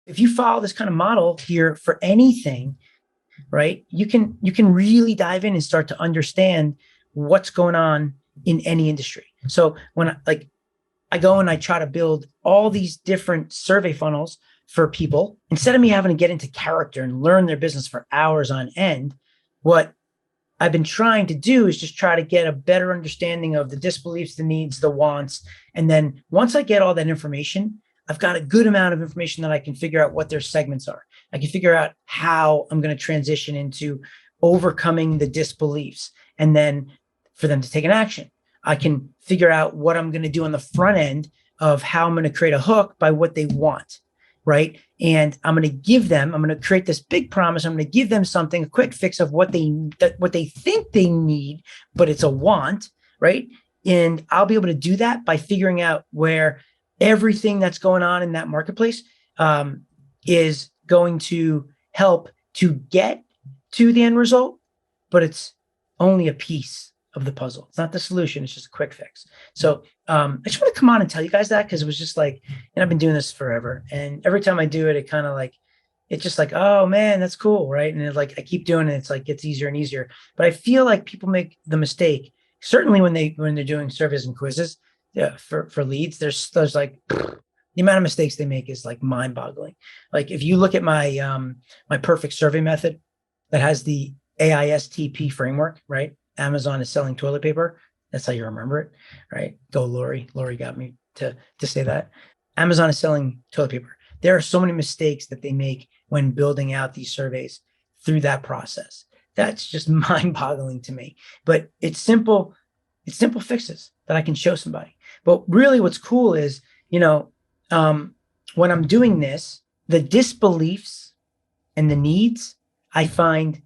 If you follow this kind of model here for anything, right, you can really dive in and start to understand what's going on in any industry. So when I go and I try to build all these different survey funnels for people, instead of me having to get into character and learn their business for hours on end, what I've been trying to do is just try to get a better understanding of the disbeliefs, the needs, the wants. And then once I get all that information, I've got a good amount of information that I can figure out what their segments are. I can figure out how I'm going to transition into overcoming the disbeliefs and then for them to take an action. I can figure out what I'm going to do on the front end of how I'm going to create a hook by what they want, right? And I'm going to create this big promise. I'm going to give them something, a quick fix of what they think they need, but it's a want, right? And I'll be able to do that by figuring out where everything that's going on in that marketplace is going to help to get to the end result, but it's only a piece of the puzzle. It's not the solution. It's just a quick fix. So I just want to come on and tell you guys that because it was just like, and I've been doing this forever. And every time I do it, it kind of like, it's just like, oh man, that's cool. Right. And like, I keep doing it. It's like, gets easier and easier. But I feel like people make the mistake, certainly when they're doing surveys and quizzes for leads, there's like, the amount of mistakes they make is like mind boggling. Like if you look at my perfect survey method that has the AISTP framework, right? Amazon is selling toilet paper. That's how you remember it, right? Go, Lori. Lori got me to say that. Amazon is selling toilet paper. There are so many mistakes that they make when building out these surveys through that process. That's just mind-boggling to me. But it's simple fixes that I can show somebody. But really what's cool is, when I'm doing this, the disbeliefs and the needs, I find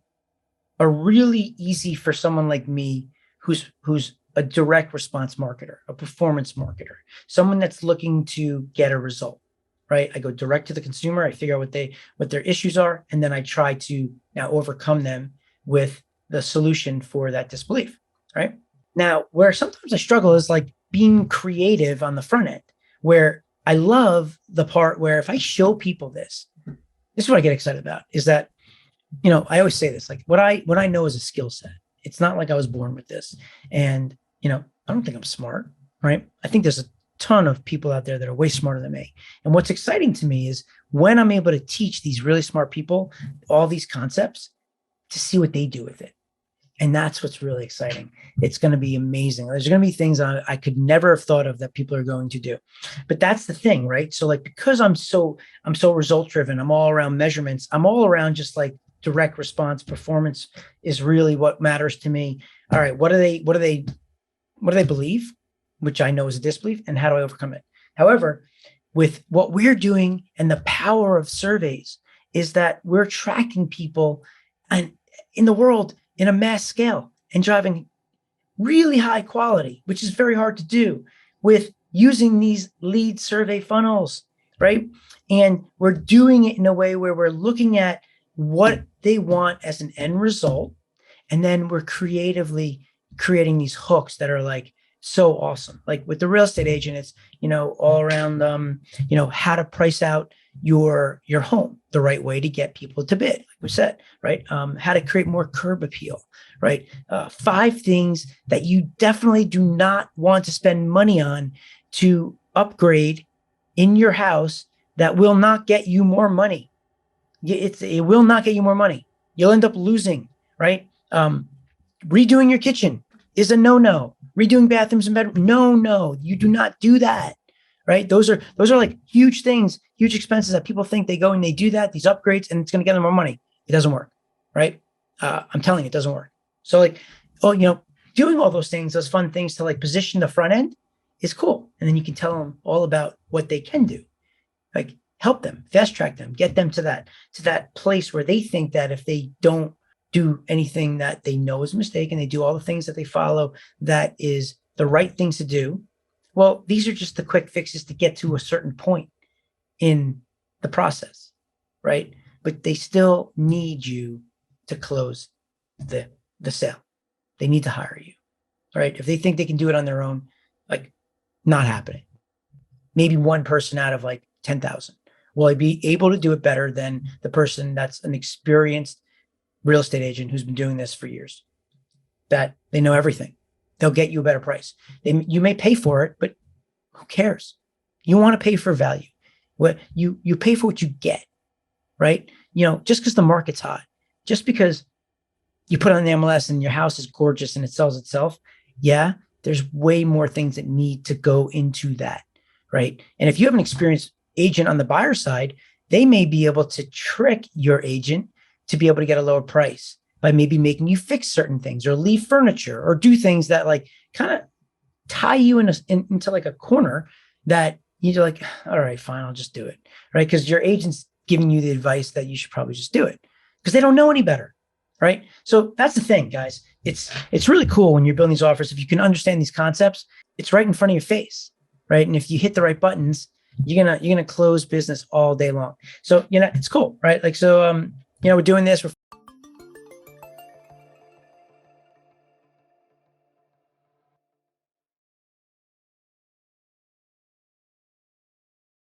are really easy for someone like me who's a direct response marketer, a performance marketer, someone that's looking to get a result, right? I go direct to the consumer. I figure out what their issues are, and then I try to now overcome them with the solution for that disbelief, right? Now, where sometimes I struggle is like being creative on the front end, where I love the part where if I show people this is what I get excited about, is that I always say this, like what I know is a skill set. It's not like I was born with this. And, I don't think I'm smart, right? I think there's a ton of people out there that are way smarter than me. And what's exciting to me is when I'm able to teach these really smart people all these concepts to see what they do with it. And that's what's really exciting. It's going to be amazing. There's going to be things I could never have thought of that people are going to do. But that's the thing, right? So like, because I'm so result driven, I'm all around measurements. I'm all around just like direct response performance is really what matters to me. All right. What do they believe? Which I know is a disbelief, and how do I overcome it? However, with what we're doing and the power of surveys is that we're tracking people and in the world in a mass scale and driving really high quality, which is very hard to do with using these lead survey funnels, right? And we're doing it in a way where we're looking at what they want as an end result. And then we're creatively creating these hooks that are like so awesome. Like with the real estate agent, it's, all around, how to price out your home the right way to get people to bid, like we said, right? How to create more curb appeal, right? 5 things that you definitely do not want to spend money on to upgrade in your house that will not get you more money. It will not get you more money. You'll end up losing, right? Redoing your kitchen is a no-no. Redoing bathrooms and bedrooms, no, you do not do that, right? Those are like huge things, huge expenses that people think they go and they do that, these upgrades, and it's going to get them more money. It doesn't work, right? I'm telling you, it doesn't work. So like, doing all those things, those fun things to like position the front end is cool. And then you can tell them all about what they can do, like help them, fast track them, get them to that place where they think that if they don't do anything that they know is a mistake and they do all the things that they follow that is the right things to do. Well, these are just the quick fixes to get to a certain point in the process, right? But they still need you to close the sale. They need to hire you, right? If they think they can do it on their own, like not happening. Maybe one person out of like 10,000 will I be able to do it better than the person that's an experienced real estate agent who's been doing this for years, that they know everything? They'll get you a better price. You may pay for it, but who cares? You want to pay for value. What you pay for what you get, right? Just because the market's hot, just because you put on the MLS and your house is gorgeous and it sells itself. Yeah, there's way more things that need to go into that, right? And if you have an experienced agent on the buyer side, they may be able to trick your agent to be able to get a lower price by maybe making you fix certain things or leave furniture or do things that like kind of tie you into like a corner that you're like, all right, fine, I'll just do it, right? Because your agent's giving you the advice that you should probably just do it because they don't know any better, right? So that's the thing, guys. It's really cool when you're building these offers. If you can understand these concepts, it's right in front of your face, right? And if you hit the right buttons, you're gonna close business all day long. So it's cool, right? Like so, we're doing this. We're